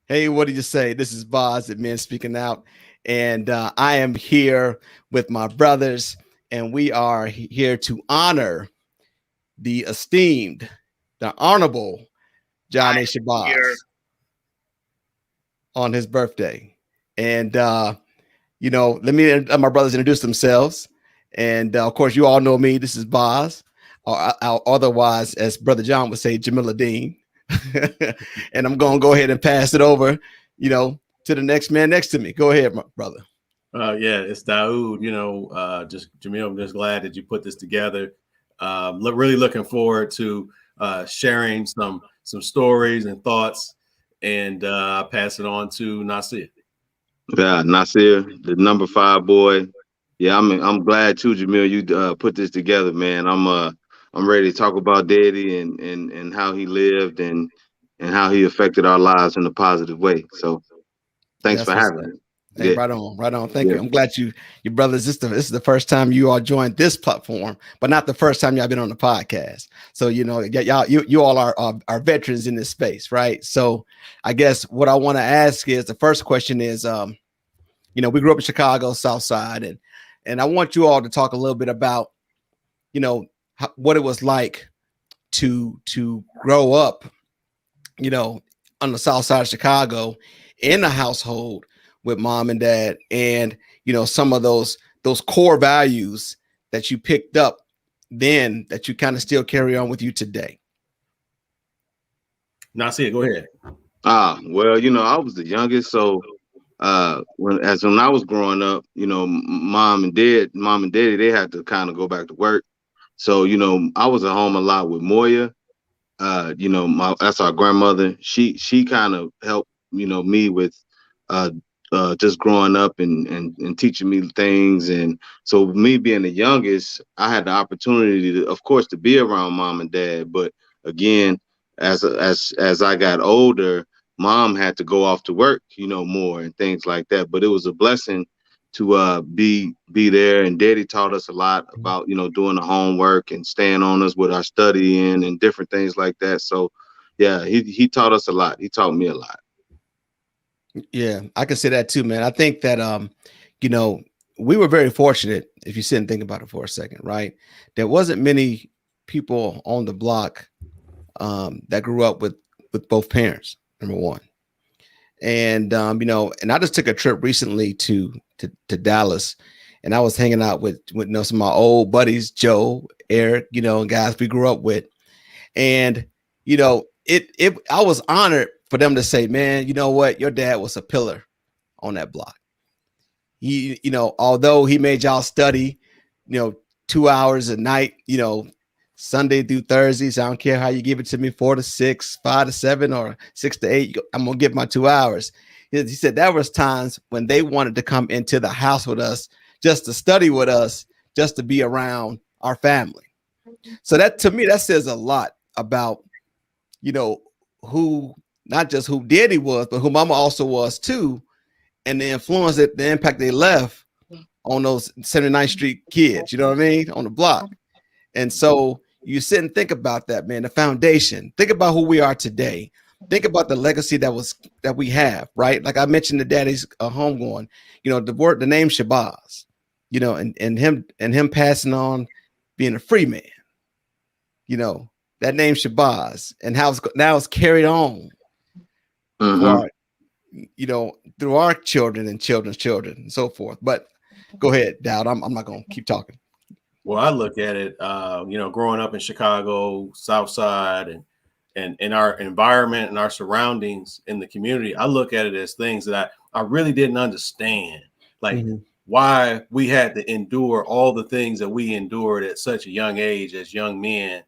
Hey, what did you say? This is Boz at Men Speaking Out, and I am here with my brothers, and we are here to honor the esteemed, the honorable I John A. am here. Shabazz on his birthday. And let me let my brothers introduce themselves. And of course, you all know me. This is Boz, or otherwise, as Brother John would say, Jamila Dean. And I'm going to go ahead and pass it over, to the next man next to me. Go ahead, my brother. Yeah, it's Daoud. Just Jamil, I'm just glad that you put this together. Really looking forward to sharing some stories and thoughts, and I pass it on to Nasir. Yeah, Nasir, the number 5 boy. Yeah, I'm glad too, Jamil. You put this together, man. I'm ready to talk about Daddy and how he lived and how he affected our lives in a positive way. So thanks That's for what's having up. me. Hey, Yeah, right on, right on. Thank yeah. you. I'm glad you brothers. This is the first time you all joined this platform, but not the first time y'all been on the podcast. So you all are veterans in this space, right? So I guess what I want to ask is the first question is, we grew up in Chicago, South Side, and I want you all to talk a little bit about, what it was like to grow up, on the South Side of Chicago in a household with mom and dad, and some of those core values that you picked up then that you kind of still carry on with you today. Nasir, go ahead. Well, I was the youngest, so when I was growing up, mom and daddy, they had to kind of go back to work. So, I was at home a lot with Moya. My that's our grandmother. She kind of helped, me with uh just growing up and teaching me things. And so me being the youngest, I had the opportunity to, of course, to be around mom and dad. But again, as I got older, mom had to go off to work, more and things like that. But it was a blessing to be there, and daddy taught us a lot about doing the homework and staying on us with our studying and different things like that. So yeah, he taught us a lot. He taught me a lot. Yeah, I can say that too, man. I think that you know, we were very fortunate, if you sit and think about it for a second, right? There wasn't many people on the block that grew up with both parents, number one. And and I just took a trip recently to Dallas, and I was hanging out with some of my old buddies, Joe, Eric, and guys we grew up with. And it I was honored for them to say, man, you know what, your dad was a pillar on that block. Although he made y'all study, 2 hours a night, Sunday through Thursdays. I don't care how you give it to me, 4 to 6, 5 to 7, or 6 to 8. I'm gonna get my 2 hours. He said there was times when they wanted to come into the house with us just to study with us, just to be around our family. So that, to me, that says a lot about, you know, who, not just who daddy was, but who mama also was too, and the influence, that the impact they left on those 79th Street kids, you know what I mean, on the block. And so you sit and think about that, man, the foundation. Think about who we are today. Think about the legacy that we have, right? Like I mentioned, the daddy's homegoing, the name Shabazz, and him passing on, being a free man, that name Shabazz, and how now it's carried on for Mm-hmm. our, through our children and children's children and so forth. But go ahead, Dowd. I'm not gonna keep talking. Well, I look at it, growing up in Chicago, South Side, and in our environment and our surroundings in the community, I look at it as things that I really didn't understand, like Mhm. why we had to endure all the things that we endured at such a young age as young men.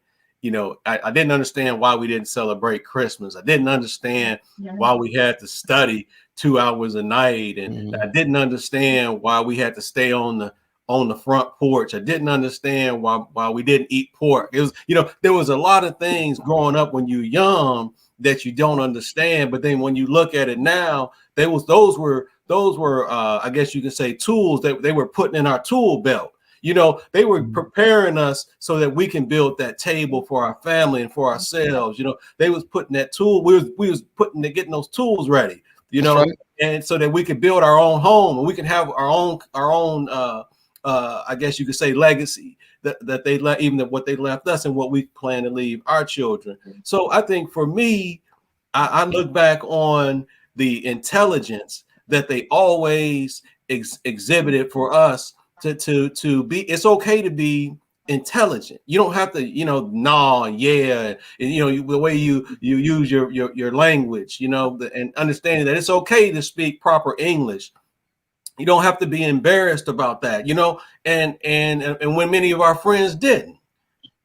I didn't understand why we didn't celebrate Christmas. I didn't understand why we had to study 2 hours a night, and I Mhm. didn't understand why we had to stay on the front porch. I didn't understand why we didn't eat pork. It was, there was a lot of things growing up when you're young that you don't understand. But then when you look at it now, those were I guess you can say tools that they were putting in our tool belt. You know, they were preparing us so that we can build that table for our family and for ourselves. You know, they was putting that tool, we was putting getting those tools ready, you That's know, right. and so that we could build our own home and we can have our own I guess you could say legacy that they let, even what they left us and what we plan to leave our children. So I think for me, I look back on the intelligence that they always exhibited for us to be. It's okay to be intelligent. You don't have to, you know, nah, yeah, and you know the way you use your language, you know, and understanding that it's okay to speak proper English. You don't have to be embarrassed about that, you know, and when many of our friends didn't,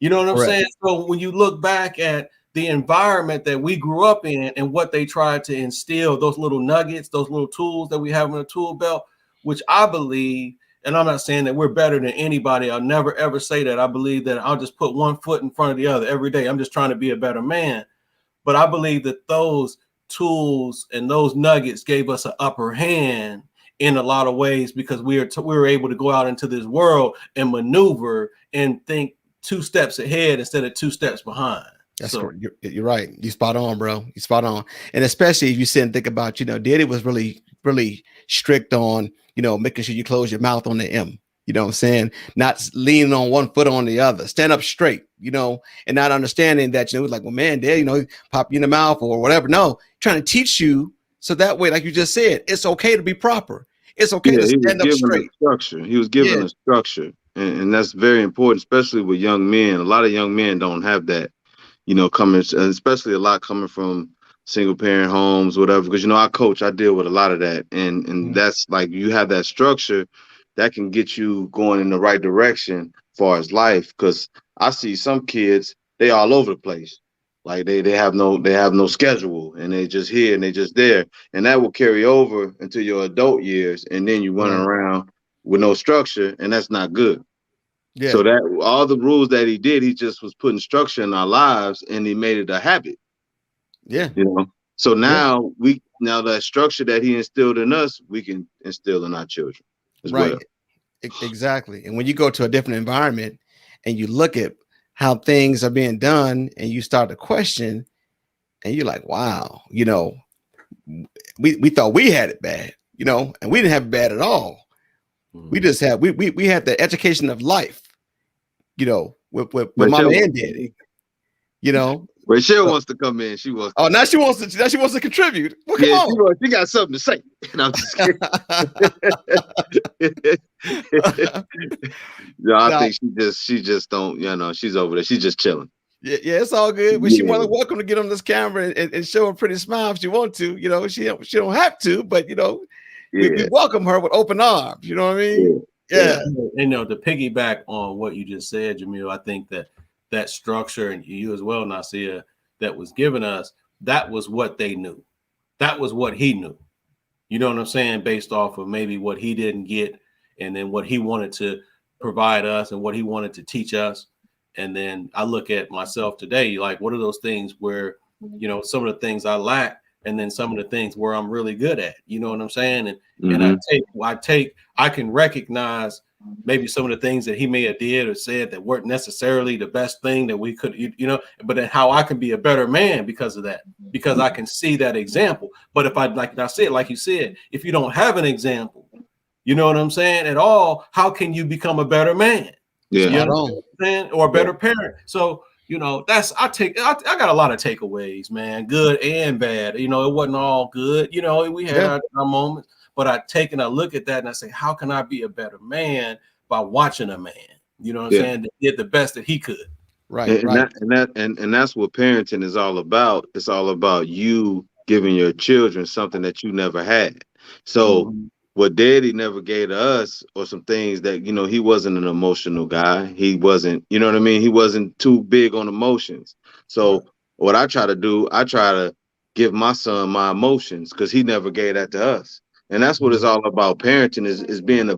you know what I'm Correct. saying? So when you look back at the environment that we grew up in and what they tried to instill, those little nuggets, those little tools that we have in the tool belt, which I believe, and I'm not saying that we're better than anybody. I'll never ever say that. I believe that I'll just put one foot in front of the other every day. I'm just trying to be a better man. But I believe that those tools and those nuggets gave us an upper hand in a lot of ways because we were able to go out into this world and maneuver and think two steps ahead instead of two steps behind. That's So correct. You're right. You spot on, bro. You spot on. And especially if you sit and think about, you know, Daddy was really, really strict on, you know, making sure you close your mouth on the M. You know what I'm saying? Not leaning on one foot on the other. Stand up straight, you know, and not understanding that, you know, like, well, man, Dad, you know, pop you in the mouth or whatever. No, trying to teach you so that way, like you just said, it's okay to be proper. It's okay Yeah, to he was stand up given a straight. structure. He was given Yeah. a structure, and that's very important, especially with young men. A lot of young men don't have that. You know, coming, especially a lot coming from single parent homes, whatever. Because you know, I coach, I deal with a lot of that, and Mhm. that's like you have that structure that can get you going in the right direction as far as life. Because I see some kids, they all over the place. Like they have no schedule, and they just here and they just there, and that will carry over into your adult years, and then you running Right. around with no structure, and that's not good. So Yeah. that all the rules that he did, he just was putting structure in our lives, and he made it a habit, Yeah. you know. So Yeah. now that structure that he instilled in us, we can instill in our children as well. Right. Exactly. And when you go to a different environment and you look at how things are being done and you start to question and you're like, wow, you know, we thought we had it bad, you know, and we didn't have it bad at all. We just had we had the education of life, you know, with mama Rachel and wants to come daddy, in. you know. Rachel So, wants to come in. She wants oh, to. now she wants to contribute. Well, Yeah, come she got something to say. And I'm just kidding. on. No, I Now, think she just don't. You know, she's over there. She's just chilling. yeah, it's all good. But she more Yeah, than welcome to get on this camera and show a pretty smile if she want to. You know, she don't have to, but you know, we yeah, welcome her with open arms. You know what I mean? yeah, yeah. Yeah, and, you know, to piggyback on what you just said, Jamil, I think that that structure, and you as well, Nasir, that was given us, that was what they knew. That was what he knew. You know what I'm saying? Based off of maybe what he didn't get, and then what he wanted to provide us and what he wanted to teach us. And then I look at myself today, like, what are those things where, you know, some of the things I lack, and then some of the things where I'm really good at, you know what I'm saying? And Mm-hmm. I can recognize maybe some of the things that he may have did or said that weren't necessarily the best thing that we could, you know, but then how I can be a better man because of that, because I can see that example. But if I, like I said, like you said, if you don't have an example, you know what I'm saying, at all, how can you become a better man? Yeah, You spot understand on. what I'm saying? Or a yeah. better parent. So, you know, I got a lot of takeaways, man, good and bad. You know, it wasn't all good. You know, we had Yeah, our moments, but I take and I look at that and I say, how can I be a better man by watching a man? You know what I'm Yeah. saying? That did the best that he could. right, And right. that's what parenting is all about. It's all about you giving your children something that you never had. So Mhm. what daddy never gave to us, or some things that, you know, he wasn't an emotional guy. He wasn't, you know what I mean? He wasn't too big on emotions. Right. So what I try to do, I try to give my son my emotions, because he never gave that to us. And that's what it's Mhm. all about. Parenting is being a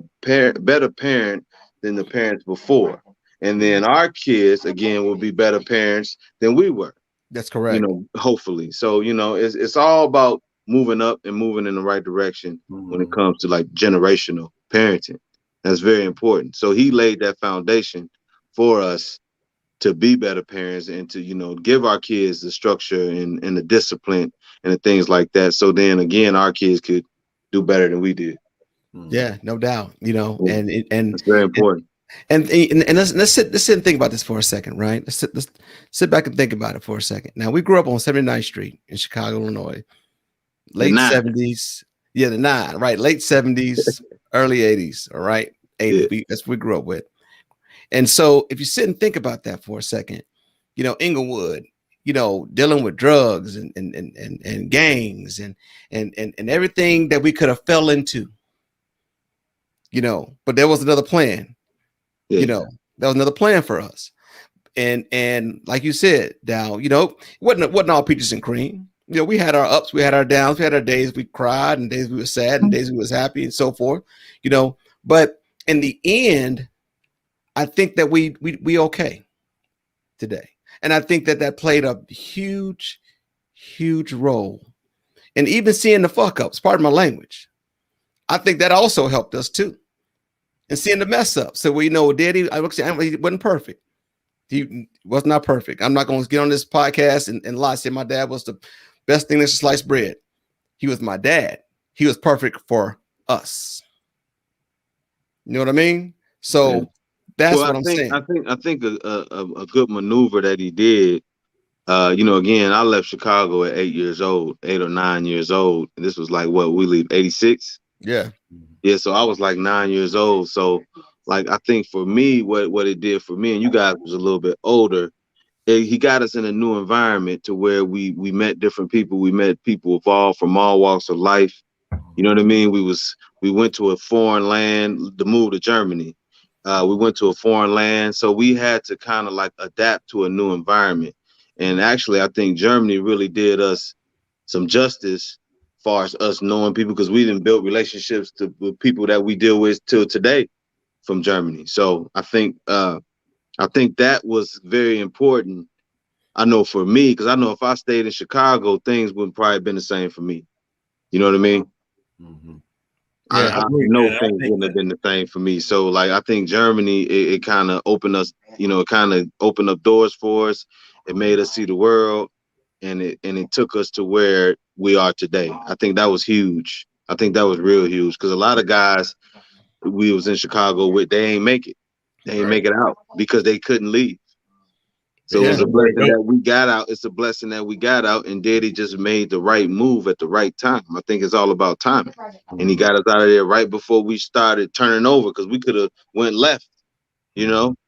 better parent than the parents before. And then our kids, again, will be better parents than we were, That's you correct. know, hopefully. So, you know, it's all about moving up and moving in the right direction when it Mhm. comes to like generational parenting. That's very important. So he laid that foundation for us to be better parents and to, give our kids the structure and the discipline and the things like that. So then again, our kids could do better than we did. Yeah, no doubt. Yeah, And that's very important. and let's sit and think about this for a second, right? Let's sit back and think about it for a second. Now, we grew up on 79th Street in Chicago, Illinois, The late nine. 70s. Yeah, the nine, right? Late 70s, early 80s, all right? 80s. Yeah. That's what we grew up with. And so if you sit and think about that for a second, Inglewood, dealing with drugs and gangs and everything that we could have fell into, but there was another plan. Yeah. That was another plan for us. And like you said, Dow, wasn't all peaches and cream. We had our ups, we had our downs, we had our days we cried and days we were sad and days we was happy and so forth, but in the end, I think that we okay today. And I think that played a huge, huge role. And even seeing the fuck ups, pardon my language, I think that also helped us too. And seeing the mess up. So Daddy, he wasn't perfect. He was not perfect. I'm not going to get on this podcast and lie, say my dad was the best thing that's sliced bread. He was my dad. He was perfect for us. You know what I mean? So that's what I'm saying. I think a good maneuver that he did. Again, I left Chicago at 8 or 9 years old. And this was like what we leave 86. Yeah. Yeah. So I was like 9 years old. So like, I think for me, what it did for me, and you guys was a little bit older, he got us in a new environment to where we met different people. We met people evolved from all walks of life. You know what I mean? We went to a foreign land, the move to Germany. We went to a foreign land. So we had to kind of like adapt to a new environment. And actually, I think Germany really did us some justice as far as us knowing people, because we didn't build relationships with people that we deal with till today from Germany. So I think that was very important. I know for me, because I know if I stayed in Chicago, things wouldn't probably been the same for me. You know what I mean? Mm-hmm. Yeah, I know things wouldn't have been the same for me. So like, I think Germany, it kind of opened us, it kind of opened up doors for us. It made us see the world, and it took us to where we are today. I think that was huge. I think that was real huge, because a lot of guys we was in Chicago with, they ain't make it. They ain't make it out because they couldn't leave. So it was a blessing that we got out. It's a blessing that we got out, and Daddy just made the right move at the right time. I think it's all about timing. And he got us out of there right before we started turning over, because we could have went left,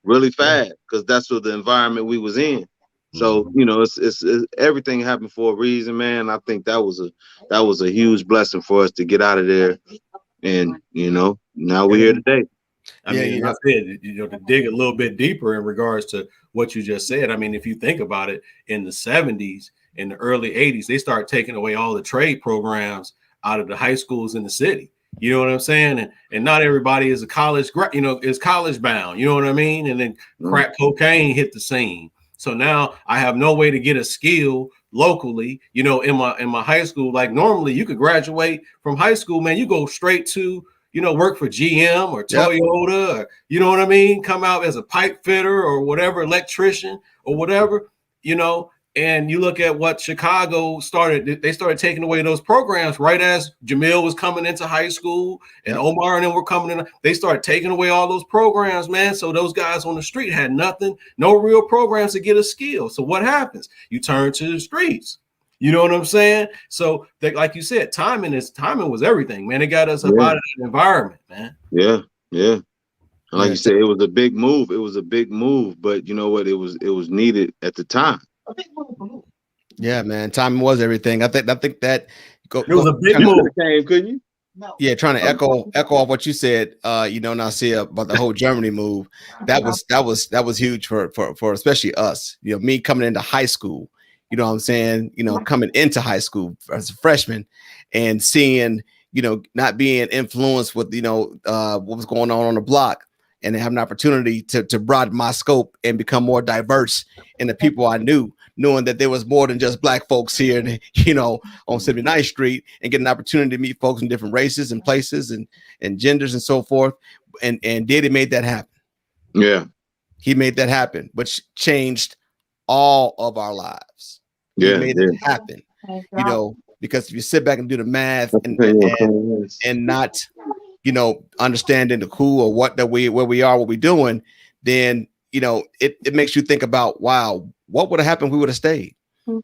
really fast, because that's what the environment we was in. So, it's everything happened for a reason, man. I think that was a huge blessing for us to get out of there. And, now we're here today. I mean, I said, to dig a little bit deeper in regards to what you just said. I mean, if you think about it, in the 70s, in the early 80s, they started taking away all the trade programs out of the high schools in the city. You know what I'm saying? And not everybody is a college, is college bound. You know what I mean? And then crack cocaine hit the scene. So now I have no way to get a skill locally, in my high school. Like normally you could graduate from high school, man, you go straight to, work for GM or Toyota, or, you know what I mean? Come out as a pipe fitter or whatever, electrician or whatever, and you look at what Chicago started. They started taking away those programs right as Jamil was coming into high school and Omar and them were coming in. They started taking away all those programs, man. So those guys on the street had nothing, no real programs to get a skill. So what happens? You turn to the streets. You know what I'm saying? So, like you said, timing was everything, man. It got us up out of that environment, man. Yeah. And like you said, it was a big move. It was a big move, but you know what? It was needed at the time. Yeah, man. Timing was everything. I think that it was a big move. Couldn't you? No. Yeah, trying to echo off what you said. Nasir, about the whole Germany move. That was huge for especially us. Me coming into high school. You know what I'm saying? Coming into high school as a freshman and seeing, not being influenced with, what was going on the block, and have an opportunity to broaden my scope and become more diverse in the people I knew, knowing that there was more than just black folks here, on 79th Street, and get an opportunity to meet folks in different races and places and genders and so forth. and Diddy made that happen. Yeah. He made that happen, which changed all of our lives. He Yeah. made it happen, because if you sit back and do the math and not, understanding the who or what where we are, what we're doing, then it makes you think about, wow, what would have happened if we would have stayed?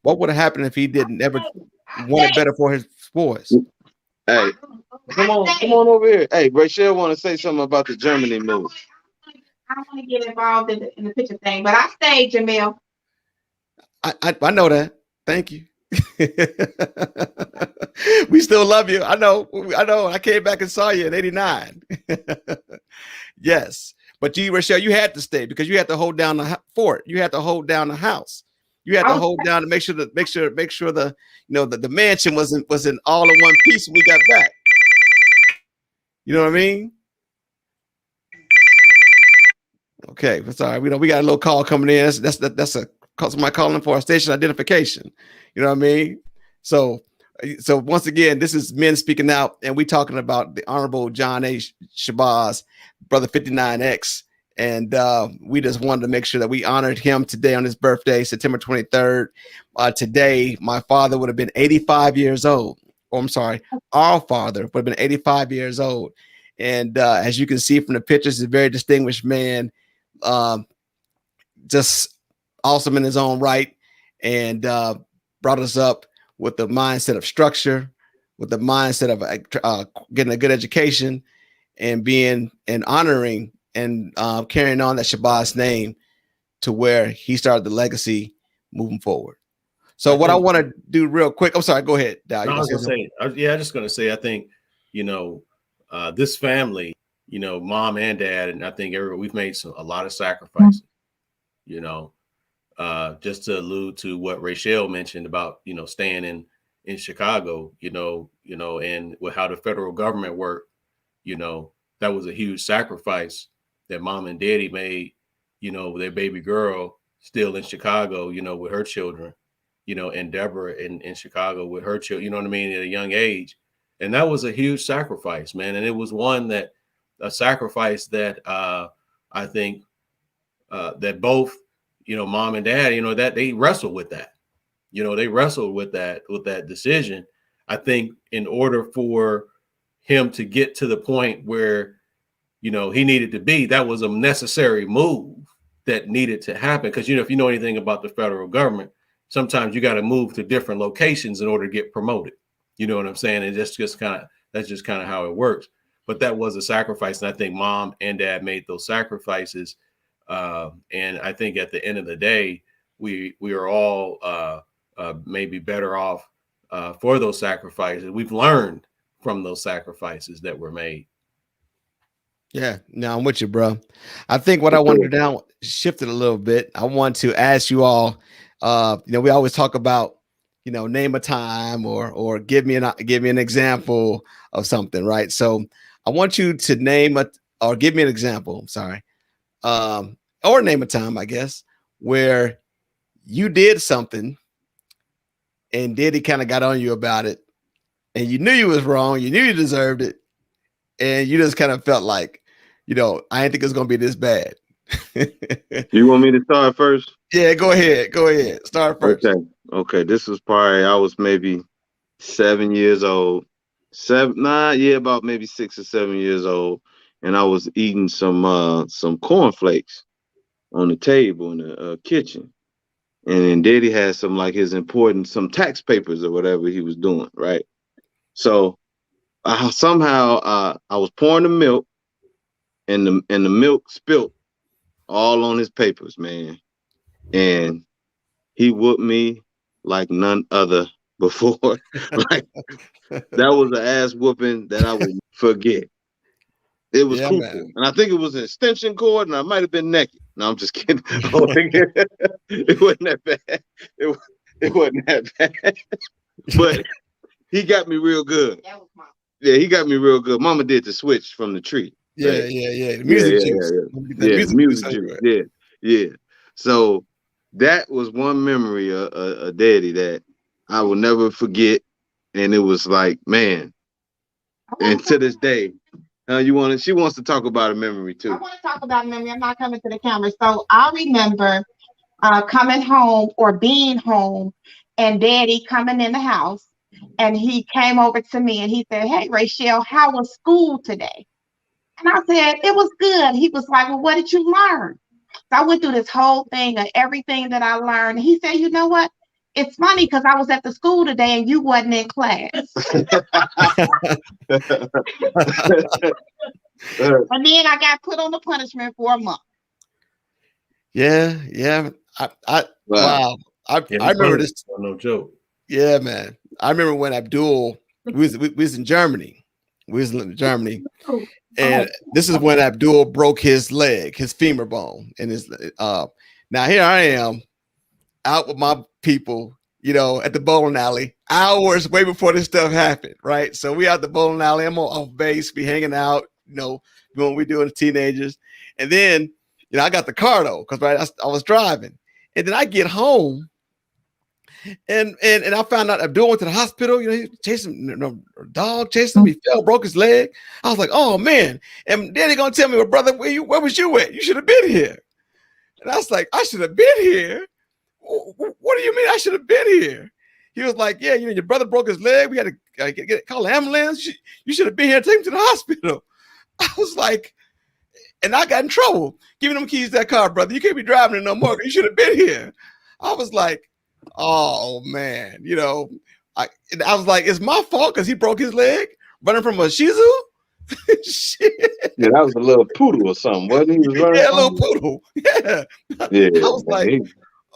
What would have happened if he didn't ever want it better for his boys? Hey, come on over here. Hey, Rachel want to say something about the Germany move. I don't want to get involved in the picture thing, but I stayed, Jamil. I know that. Thank you. We still love you. I know. I came back and saw you in '89. Yes, but Rochelle, you had to stay because you had to hold down the fort. You had to hold down the house. You had to hold down to make sure the the mansion wasn't all in one piece when we got back. You know what I mean? Okay, sorry. We got a little call coming in. That's somebody calling for a station identification. You know what I mean? So once again, this is Men Speaking Out, and we're talking about the Honorable John A. Shabazz, Brother 59X. And we just wanted to make sure that we honored him today on his birthday, September 23rd. Today, my father would have been 85 years old. Oh, I'm sorry. Our father would have been 85 years old. And as you can see from the pictures, he's a very distinguished man, just awesome in his own right, and brought us up with the mindset of structure, with the mindset of getting a good education, and being and honoring and carrying on that Shabazz name to where he started the legacy moving forward. So what I want to do real quick, I'm sorry, go ahead. I was just going to say, I think, this family, mom and dad, and I think we've made a lot of sacrifices, just to allude to what Rachel mentioned about, staying in Chicago, and with how the federal government worked, that was a huge sacrifice that mom and daddy made, their baby girl still in Chicago, with her children, and Deborah in Chicago with her children, you know what I mean, at a young age. And that was a huge sacrifice, man. And it was a sacrifice that I think that both, mom and dad, that they wrestled with that. They wrestled with that decision. I think in order for him to get to the point where, he needed to be, that was a necessary move that needed to happen. Because, if you know anything about the federal government, sometimes you got to move to different locations in order to get promoted. You know what I'm saying? And that's just kind of how it works. But that was a sacrifice. And I think mom and dad made those sacrifices. And I think at the end of the day, we are all maybe better off for those sacrifices. We've learned from those sacrifices that were made. Yeah, no, I'm with you, bro. I think what I want to do now shifted a little bit. I want to ask you all, we always talk about, name a time or give me an example of something, right? So I want you to give me an example. I'm sorry. Or name a time, I guess, where you did something and Diddy kind of got on you about it, and you knew you was wrong, you knew you deserved it, and you just kind of felt like, I didn't think it was gonna be this bad. You want me to start first? Yeah, go ahead. Start first. Okay. This was probably, I was maybe 7 years old. About maybe 6 or 7 years old, and I was eating some cornflakes on the table in the kitchen, and then Daddy had some some tax papers or whatever he was doing, right? So somehow I was pouring the milk, and the milk spilt all on his papers, man, and he whooped me like none other before. Like, that was an ass whooping that I would forget. It was crucial. Man. And I think it was an extension cord, and I might have been naked. No, I'm just kidding. It wasn't that bad. It wasn't that bad. But he got me real good. Yeah, he got me real good. Mama did the switch from the tree. Right? Yeah. The music juice. Music juice. Yeah. So that was one memory of Daddy that I will never forget. And it was like, man, and to this day, She wants to talk about a memory I too. want to talk about memory. I'm not coming to the camera. So I remember coming home or being home and daddy coming in the house and he came over to me and he said, "Hey, Rachel, how was school today?" And I said, "It was good." He was like, "Well, what did you learn?" So I went through this whole thing of everything that I learned. He said, "You know what? It's funny because I was at the school today and you wasn't in class." And then I got put on the punishment for a month. Yeah. Wow. Wow. I Yeah, remember this. no joke. Yeah, man. I remember when Abdul, we was in Germany. We was in Germany. And this is when Abdul broke his leg, his femur bone. And now here I am out with my people, at the bowling alley, hours way before this stuff happened, right? So we out the bowling alley, I'm off base, we hanging out, doing what we doing as teenagers. And then, I got the car though, because I was driving. And then I get home and I found out Abdul went to the hospital. He chasing dog, chasing him. He fell, broke his leg. I was like, oh man. And then he gonna tell me, well, brother, where was you at? You should have been here. And I was like, I should have been here. What do you mean I should have been here? He was like, yeah, your brother broke his leg. We had to call the ambulance. You should have been here. Take him to the hospital. I was like, and I got in trouble giving them keys to that car, brother. You can't be driving it no more. You should have been here. I was like, oh man, I was like, it's my fault because he broke his leg running from a Shih Tzu. Shit. Yeah, that was a little poodle or something, wasn't he? Yeah, a little poodle. Yeah. Yeah. I was like,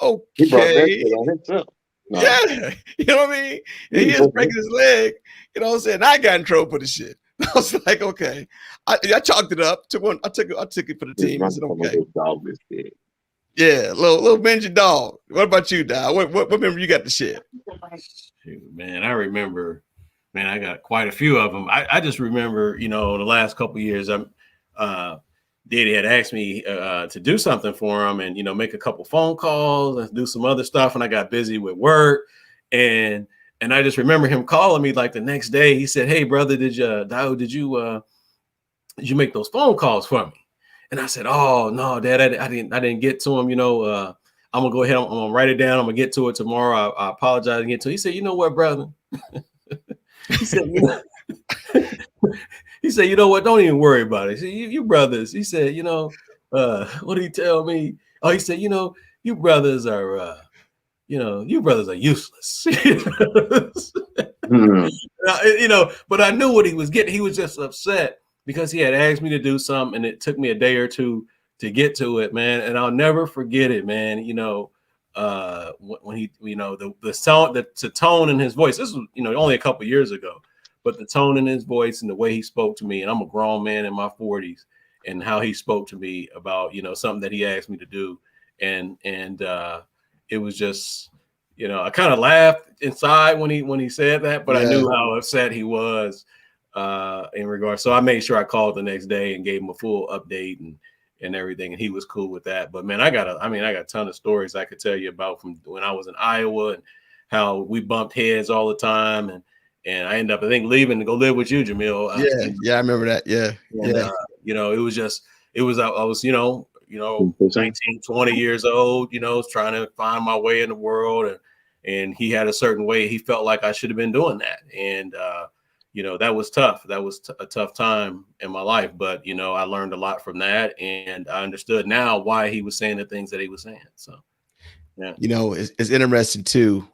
okay. He brought that shit on himself. No. Yeah, you know what I mean? And he is breaking his leg, you know what I'm saying? I got in trouble for the shit. I was like, okay. I chalked it up. I took it for the team. I said, okay. Yeah, little Benji dog. What about you, Dad? What memory you got to share? Shoot, man, I remember, man, I got quite a few of them. I just remember, the last couple of years, Daddy had asked me to do something for him and, make a couple phone calls and do some other stuff. And I got busy with work. And I just remember him calling me like the next day. He said, "Hey, brother, did you make those phone calls for me?" And I said, "Oh, no, Dad, I didn't get to him. I'm going to go ahead. I'm going to write it down. I'm going to get to it tomorrow. I apologize and get to it." He said, "You know what, brother?" He said, he said, "You know what? Don't even worry about it." He said, you brothers. He said, what did he tell me? Oh, he said, you brothers are, you brothers are useless. But I knew what he was getting. He was just upset because he had asked me to do something and it took me a day or two to get to it, man. And I'll never forget it, man. When he, the tone in his voice, this was, only a couple years ago, but the tone in his voice and the way he spoke to me, and I'm a grown man in my 40s, and how he spoke to me about, something that he asked me to do. And it was just, I kind of laughed inside when he said that, but I knew how upset he was in regards. So I made sure I called the next day and gave him a full update and everything. And he was cool with that. But man, I got a ton of stories I could tell you about from when I was in Iowa and how we bumped heads all the time. And I ended up, I think, leaving to go live with you, Jamil. Yeah, I remember that. Yeah. I was 19, 20 years old, trying to find my way in the world. And he had a certain way he felt like I should have been doing that. And, that was tough. That was a tough time in my life. But, I learned a lot from that. And I understood now why he was saying the things that he was saying. So, yeah. It's interesting, too.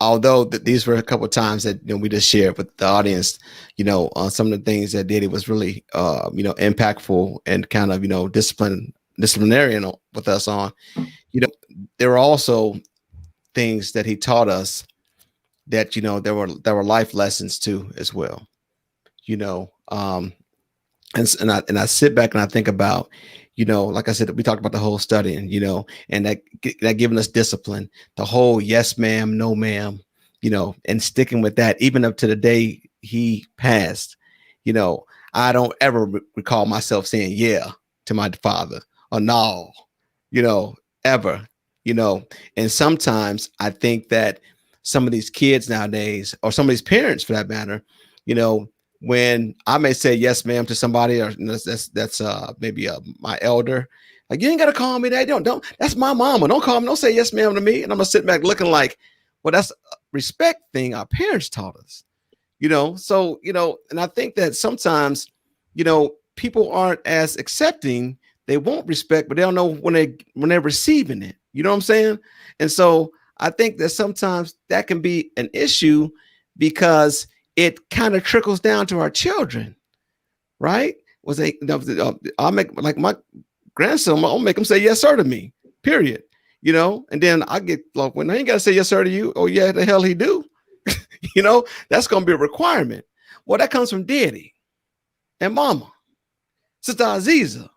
Although these were a couple of times that we just shared with the audience, some of the things that Daddy was really, impactful and kind of, disciplinarian with us on. There were also things that he taught us that there were life lessons too as well. And I sit back and I think about, like I said, we talked about the whole studying, and that giving us discipline, the whole yes, ma'am, no, ma'am, and sticking with that even up to the day he passed. I don't ever recall myself saying yeah to my father or no, ever, and sometimes I think that some of these kids nowadays, or some of these parents for that matter, when I may say yes, ma'am, to somebody, or that's maybe my elder. Like, you ain't gotta call me that. Don't. That's my mama. Don't call me. Don't say yes, ma'am, to me. And I'm gonna sit back looking like, well, that's a respect thing our parents taught us. So and I think that sometimes, people aren't as accepting. They want respect, but they don't know when they're receiving it. You know what I'm saying? And so I think that sometimes that can be an issue because it kind of trickles down to our children, right? I'll make, like, my grandson, I'll make him say yes, sir, to me, period. And then I get, like, when I ain't got to say yes, sir, to you, oh yeah, the hell he do. That's going to be a requirement. Well, that comes from daddy and mama, sister Aziza,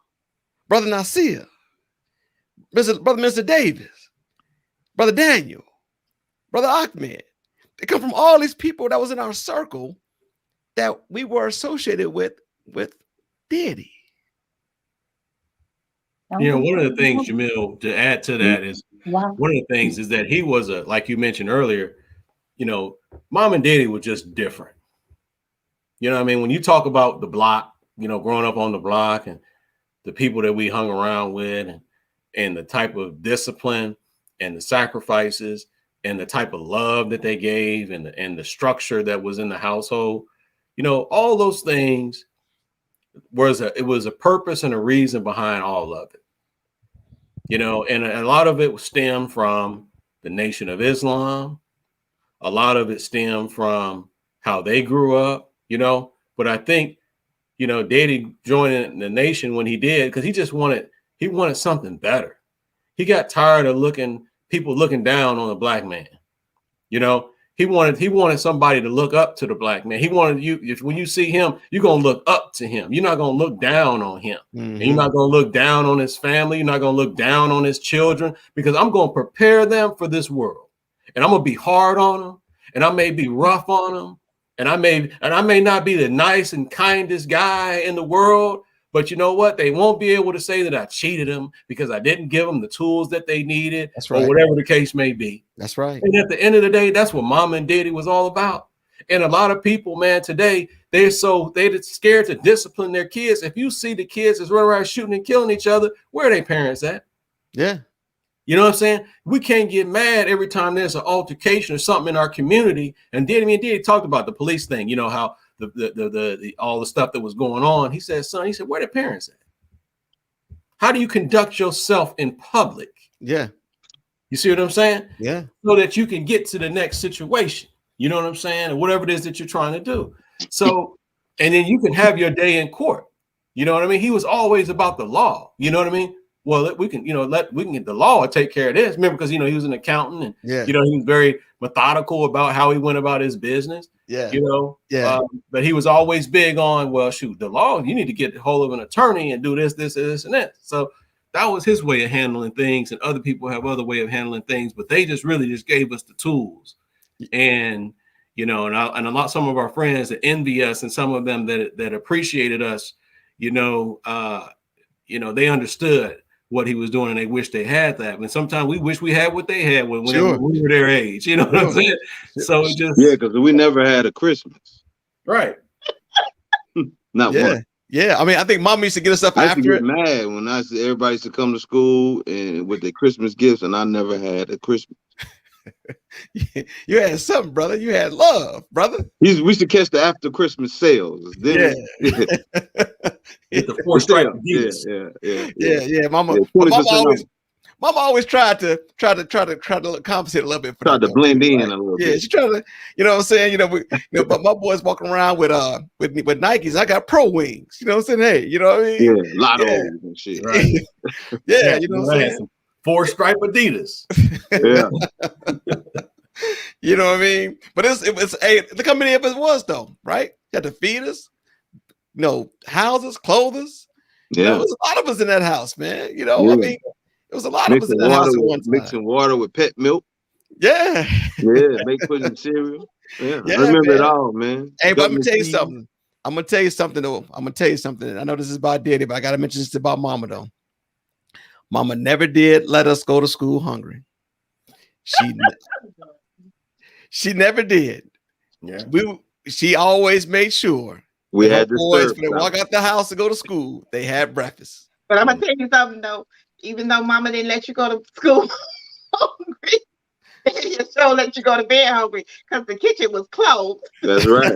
brother Nasir, brother Mr. Davis, brother Daniel, brother Ahmed. They come from all these people that was in our circle that we were associated with daddy. One of the things, Jamil, to add to that is one of the things is that he was like you mentioned earlier, mom and daddy were just different. You know what I mean? When you talk about the block, growing up on the block and the people that we hung around with and the type of discipline and the sacrifices and the type of love that they gave and the structure that was in the household, all those things it was a purpose and a reason behind all of it. And a lot of it stemmed from the Nation of Islam. A lot of it stemmed from how they grew up, but I think, Daddy joining the Nation when he did, because he wanted something better. He got tired of people looking down on the black man. He wanted somebody to look up to the black man. He wanted when you see him, you're going to look up to him. You're not going to look down on him. Mm-hmm. And you're not going to look down on his family. You're not going to look down on his children, because I'm going to prepare them for this world. And I'm going to be hard on them. And I may be rough on them. And I may not be the nice and kindest guy in the world, but you know what? They won't be able to say that I cheated them because I didn't give them the tools that they needed. That's right. Or whatever the case may be. That's right. And at the end of the day, that's what mom and daddy was all about. And a lot of people, man, today, they're scared to discipline their kids. If you see the kids that's running around shooting and killing each other, where are their parents at? Yeah. You know what I'm saying? We can't get mad every time there's an altercation or something in our community. And Daddy talked about the police thing, how the all the stuff that was going on. He said, where are the parents at? How do you conduct yourself in public? Yeah. You see what I'm saying? Yeah. So that you can get to the next situation. You know what I'm saying? Or whatever it is that you're trying to do. So, and then you can have your day in court. You know what I mean? He was always about the law. You know what I mean? Well, we can get the law to take care of this. Remember, because he was an accountant and he was very methodical about how he went about his business. Yeah. But he was always big on, well, shoot, the law, you need to get a hold of an attorney and do this, and that. So that was his way of handling things, and other people have other way of handling things, but they just gave us the tools. And some of our friends that envy us, and some of them that appreciated us, they understood what he was doing, and they wish they had that. And sometimes we wish we had what they had when we were their age. You know what I'm saying? So it just because we never had a Christmas, right? Not one. Yeah, I mean, I think mom used to get us up after get mad when I said everybody used to come to school and with their Christmas gifts, and I never had a Christmas. You had something, brother. You had love, brother. We used to catch the after Christmas sales. Then, Get the 4 stripe. Yeah. Mama always tried to compensate a little bit. Tried to blend in a little bit. Yeah, she tried to, you know what I'm saying? But my boys walking around with Nikes. I got Pro Wings. You know what I'm saying? Hey, you know what I mean? Yeah, Lottos and shit. Right. Yeah, you know what I'm saying? 4 stripe Adidas. Yeah. You know what I mean? But look how many of us was though, right? You had to feed us, houses, clothes. Yeah. There was a lot of us in that house, man. I mean, it was a lot of us in that house at one time. Mixing water with pet milk. Yeah. Yeah, putting cereal. Yeah, I remember it all, man. Hey, but I'm gonna tell you something. Though. I know this is about daddy, but I gotta mention this about mama though. Mama never did let us go to school hungry. She never did. Yeah. She always made sure We Them had old the boys, syrup. when they walk out the house to go to school, they had breakfast. But I'm gonna tell you something though. Even though Mama didn't let you go to school hungry, they just so let you go to bed hungry because the kitchen was closed. That's right.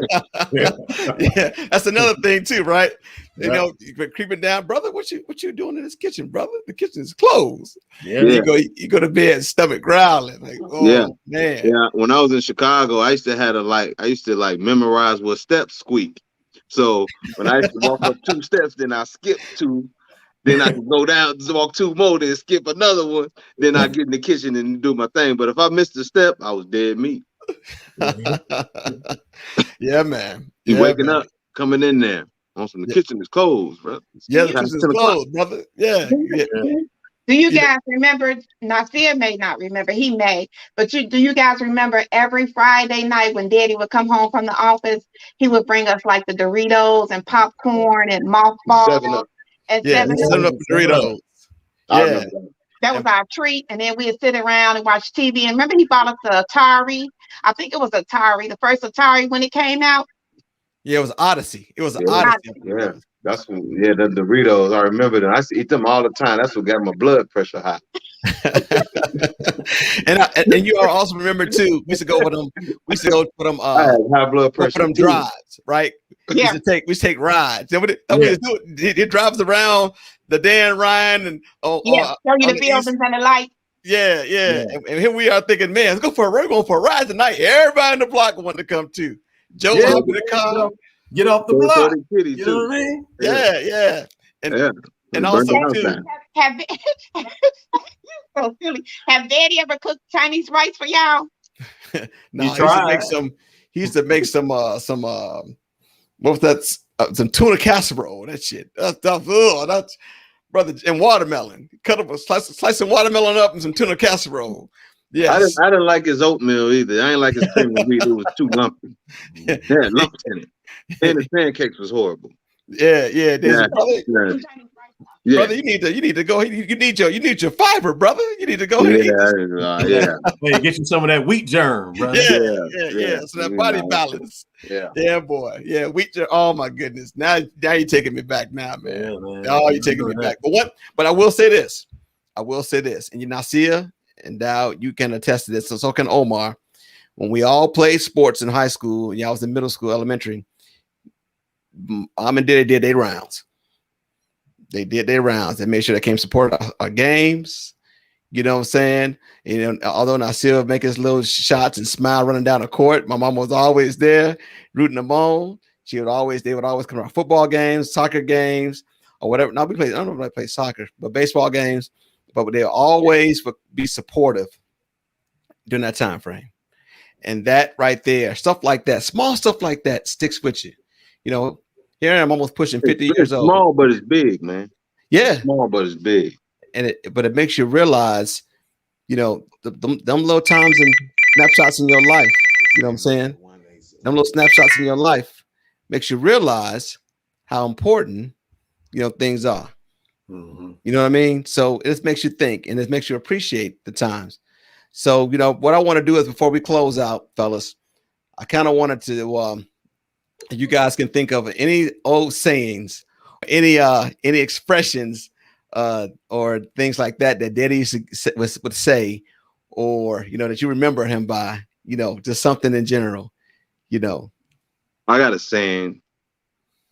Yeah. Yeah, that's another thing too, right? You Yeah. know, you been creeping down, brother. What you doing in this kitchen, brother? The kitchen is closed. Yeah. Yeah. You go to bed, stomach growling, like, oh Yeah. man. Yeah. When I was in Chicago, I used to memorize what steps squeak. So when I used to walk up 2 steps, then I skip 2. Then I could go down, walk 2 more, then skip another one. Then I get in the kitchen and do my thing. But if I missed a step, I was dead meat. Yeah, man. You Yeah, waking man. up, coming in there. The Yeah. kitchen is closed, bro. Yeah, Do the you, Past kitchen is 10 o'clock. closed, brother. Yeah, yeah. do you You know, guys remember? Nasir may not remember. He may, but do you guys remember every Friday night when Daddy would come home from the office? He would bring us like the Doritos and popcorn and 7 mothballs Up. and yeah, 7 Up. 7 Up Doritos. I Yeah. remember that. That was our treat. And then we'd sit around and watch TV. And remember, he bought us the Atari. I think it was Atari, the first Atari when it came out. Yeah, it was Odyssey. It was an Yeah. Odyssey. Yeah. The Doritos. I remember them. I used to eat them all the time. That's what got my blood pressure high. and you all also remember too. We used to go for them. We used to go for them. I had high blood Go for pressure. them too. drives, right? We Yeah. used to take rides. That we used to do. It drives around the Dan Ryan and Show you on the the buildings east. and the lights. Yeah. Yeah. And here we are thinking, man, let's go for we're going for a ride tonight. Everybody in the block wanted to come too. Joe Yeah. up in the car. Get off the Throw block. the kitty, You know too. what I mean? Yeah. And Yeah. and Burn also the house too. down. Have so silly. Have Daddy ever cooked Chinese rice for y'all? No, You he used to make tried. some. He used to make some what was that? Some tuna casserole. That shit. That's brother. And watermelon. Cut up a slice of watermelon up and some tuna casserole. Yes. I didn't like his oatmeal either. I didn't like his cream of wheat. It was too lumpy. It had lumps in it. And his pancakes was horrible. Yeah. Yeah. Brother, Yeah. brother, you need to go. You need your fiber, brother. You need to go ahead. And eat this. Yeah. Hey, get you some of that wheat germ, bro. Yeah. Yeah. So that body balance. Yeah. Yeah, boy. Yeah, oh my goodness. Now you're taking me back now, man. Yeah, man. Oh, you're taking me back. But I will say this. And you Nasir and Dow, you can attest to this. So can Omar. When we all played sports in high school, y'all was in middle school, elementary, Mom and Daddy did their rounds. They did their rounds. They made sure they came support our games. You know what I'm saying? You know, although Nasir would make his little shots and smile running down the court, my mom was always there rooting them on. They would always come to our football games, soccer games, or whatever. Now I don't know if I play soccer, but baseball games. But they always would be supportive during that time frame. And that right there, stuff like that, small stuff like that sticks with you. You know, here I am almost pushing 50 years old. Small, but it's big, man. Yeah. Small, but it's big. And it makes you realize, you know, them little times and snapshots in your life. You know what I'm saying? Them little snapshots in your life makes you realize how important, you know, things are. Mm-hmm. You know what I mean? So it just makes you think and it makes you appreciate the times. So, you know, what I want to do is before we close out, fellas, I kind of wanted to, you guys can think of any old sayings, any expressions, or things like that Daddy would say, or, you know, that you remember him by, you know, just something in general, you know. I got a saying.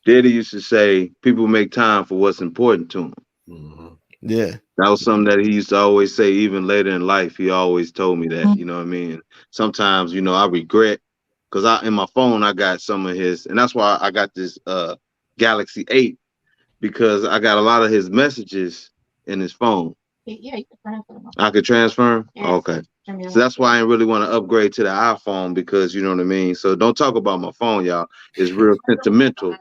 Daddy used to say, people make time for what's important to them. Mm-hmm. Yeah. That was something that he used to always say, even later in life. He always told me that, you know what I mean? Sometimes, you know, I regret because in my phone, I got some of his, and that's why I got this Galaxy 8, because I got a lot of his messages in his phone. Yeah, you can transfer them. I could transfer them? Yeah. Okay. So that's why I ain't really want to upgrade to the iPhone, because you know what I mean? So don't talk about my phone, y'all. It's real sentimental.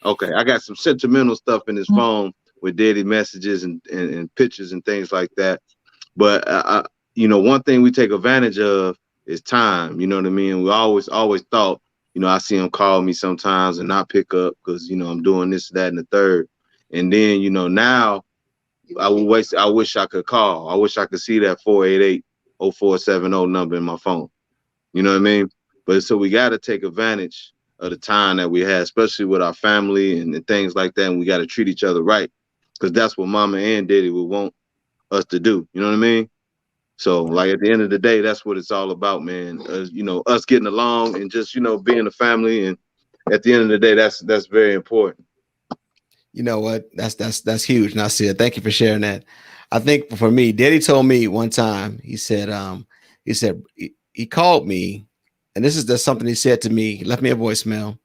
Okay, I got some sentimental stuff in his phone with Daddy messages and pictures and things like that. But, you know, one thing we take advantage of is time. You know what I mean? We always thought, you know, I see him call me sometimes and not pick up because, you know, I'm doing this, that, and the third. And then, you know, now I wish I could call. I wish I could see that 488-0470 number in my phone. You know what I mean? But so we got to take advantage of the time that we had, especially with our family and things like that. And we got to treat each other right, because that's what mama and daddy would want us to do. You know what I mean? So, like, at the end of the day, that's what it's all about, man. Us getting along and just, being a family. And at the end of the day, that's very important. You know what? That's huge. Nasir, thank you for sharing that. I think for me, Daddy told me one time, he called me, and this is just something he said to me. He left me a voicemail,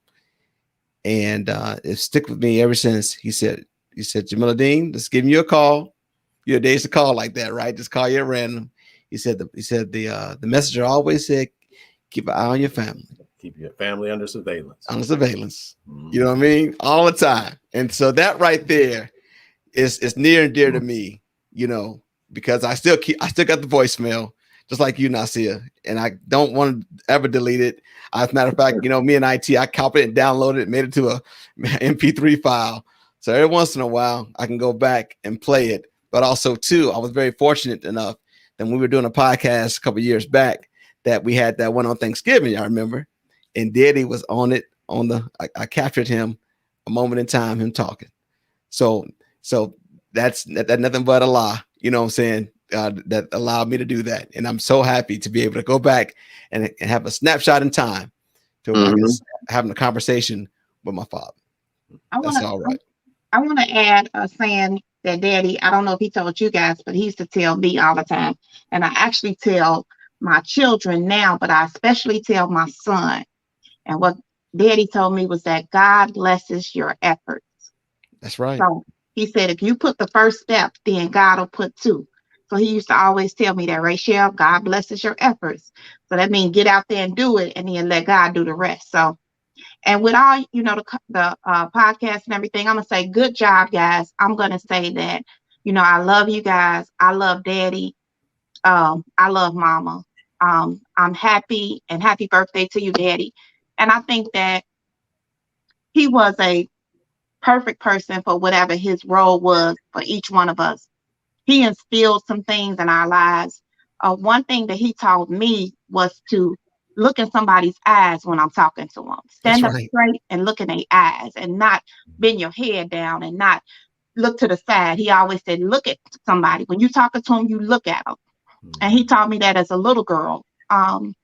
and it stuck with me ever since. He said, Jamila Dean, just giving you a call. Your days to call like that, right? Just call you at random. The messenger always said, keep an eye on your family. Keep your family under surveillance. Under surveillance. You know what I mean? All the time. And so that right there is near and dear to me, because I still got the voicemail, just like you, Nasir, and I don't want to ever delete it. As a matter of fact, me and IT, I copied it and downloaded it, made it to a MP3 file. So every once in a while, I can go back and play it. But also, too, I was very fortunate enough that when we were doing a podcast a couple of years back, that we had that one on Thanksgiving, I remember. And Daddy was on it. I captured him a moment in time, him talking. So that's nothing but Allah, you know what I'm saying? That allowed me to do that. And I'm so happy to be able to go back and have a snapshot in time to having a conversation with my father. That's all right. I want to add a saying that Daddy, I don't know if he told you guys, but he used to tell me all the time. And I actually tell my children now, but I especially tell my son. And what Daddy told me was that God blesses your efforts. That's right. So he said, if you put the first step, then God will put two. So he used to always tell me that, Rachel, God blesses your efforts. So that means get out there and do it, and then let God do the rest. So, and with all, the podcast and everything, I'm going to say, good job, guys. I'm going to say that, I love you guys. I love Daddy. I love Mama. I'm happy, and happy birthday to you, Daddy. And I think that he was a perfect person for whatever his role was for each one of us. He instilled some things in our lives. One thing that he taught me was to look in somebody's eyes when I'm talking to them. Stand up straight and look in their eyes, and not bend your head down and not look to the side. He always said, look at somebody. When you're talking to them, you look at them. And he taught me that as a little girl. And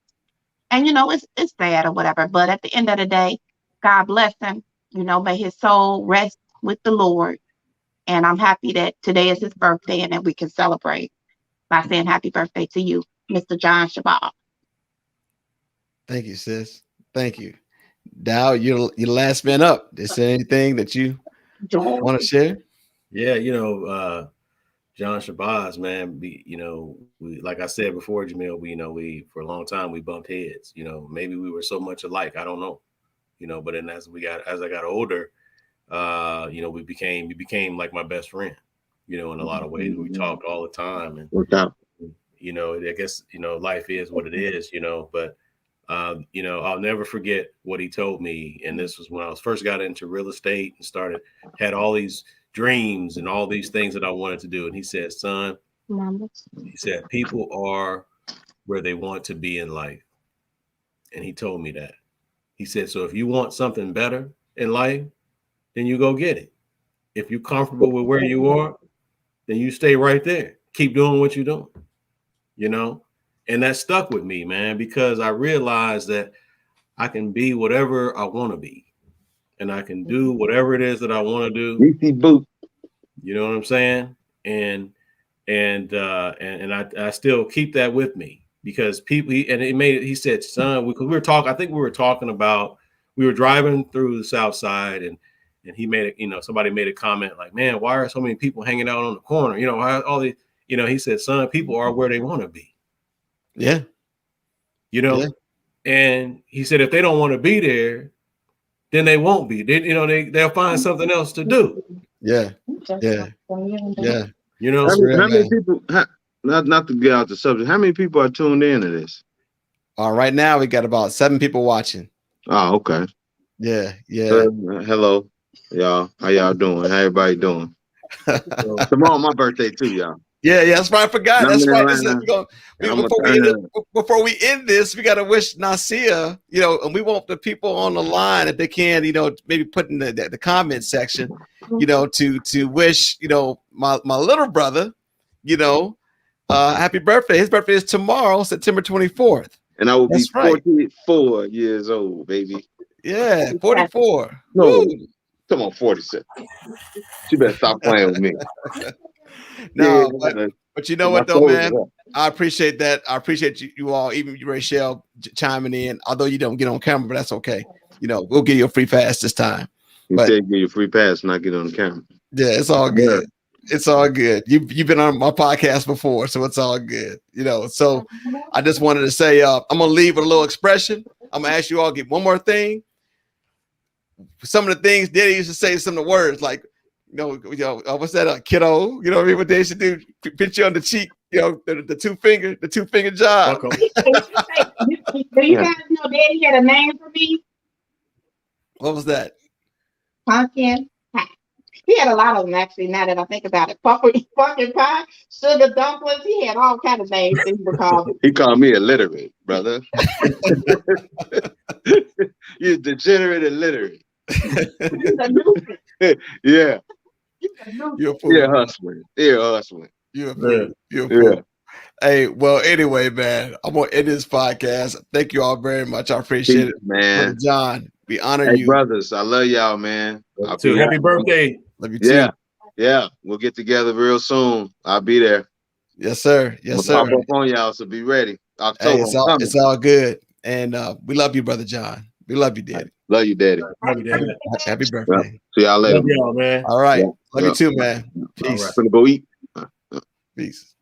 it's sad or whatever, but at the end of the day, God bless him. May his soul rest with the Lord. And I'm happy that today is his birthday and that we can celebrate by saying happy birthday to you, Mr. John Shabazz. Thank you, sis. Thank you. Dow, you're last man up. Is there anything that you want to share? Yeah, John Shabazz, man, we like I said before, Jamil, we for a long time we bumped heads. Maybe we were so much alike. I don't know. But then as I got older, we became like my best friend. In a lot of ways. We talked all the time, and I guess life is what it is. But I'll never forget what he told me. And this was when I was first got into real estate and had all these dreams and all these things that I wanted to do. And he said, son, he said, people are where they want to be in life. And he told me that. He said, so if you want something better in life, then you go get it. If you're comfortable with where you are, then you stay right there. Keep doing what you're doing, And that stuck with me, man, because I realized that I can be whatever I want to be. And I can do whatever it is that I want to do. You know what I'm saying? And I still keep that with me, because he said, son, because we were talking, we were driving through the South Side, and he made it, somebody made a comment like, man, why are so many people hanging out on the corner? All these, he said, son, people are where they want to be. Yeah. Yeah. And he said, if they don't want to be there, then they won't be. They'll find something else to do. Yeah. Yeah. How many people, not to get out the subject, how many people are tuned in to this? Right now we got about 7 people watching. Oh, okay. Yeah. Hello, y'all. How y'all doing? How everybody doing? Tomorrow my birthday too, y'all. Yeah, that's right. I forgot. And I'm That's in right. Atlanta, and I'm gonna turn up. Before we end this, we got to wish Nasia, and we want the people on the line, if they can, maybe put in the comment section, to wish, my little brother, happy birthday. His birthday is tomorrow, September 24th. And I will be That's right. 44 years old, baby. Yeah, 44. No, Woo. come on, 47. She better stop playing with me. No, Yeah, but you know what though, man? I appreciate that. I appreciate you all, even you, Rachel, chiming in. Although you don't get on camera, but that's okay. We'll give you a free pass this time. You said give you a free pass and not get on the camera. Yeah, it's all good. It's all good. You've been on my podcast before, so it's all good. So I just wanted to say, I'm gonna leave with a little expression. I'm gonna ask you all to get one more thing. Some of the things Daddy used to say, some of the words like, what's that, kiddo? You know what I mean? What they used to do, pinch you on the cheek, the two finger job. Do you guys know Daddy had a name for me? What was that? Pumpkin pie. He had a lot of them, actually, now that I think about it. Pumpkin pie, sugar dumplings. He had all kinds of names that he would call me. He called me illiterate, brother. You're degenerate illiterate. Yeah. You're a fool. Yeah, hustling. Yeah, hustling. You're a fool. You're a fool. Yeah. Hey, well, anyway, man, I'm gonna end this podcast. Thank you all very much. I appreciate it, man. Brother John, we honor you, brothers. I love y'all, man. Happy birthday. Love you too. Yeah. We'll get together real soon. I'll be there. Yes, sir. Yes, sir. Pop up on y'all, so be ready. October. Hey, it's all good, and we love you, Brother John. We love you, Daddy. Love you, Daddy. Love you, Daddy. Happy birthday. See y'all later. Love y'all, man. All right. Love you too, man. Peace. Right. Gonna go eat. Peace.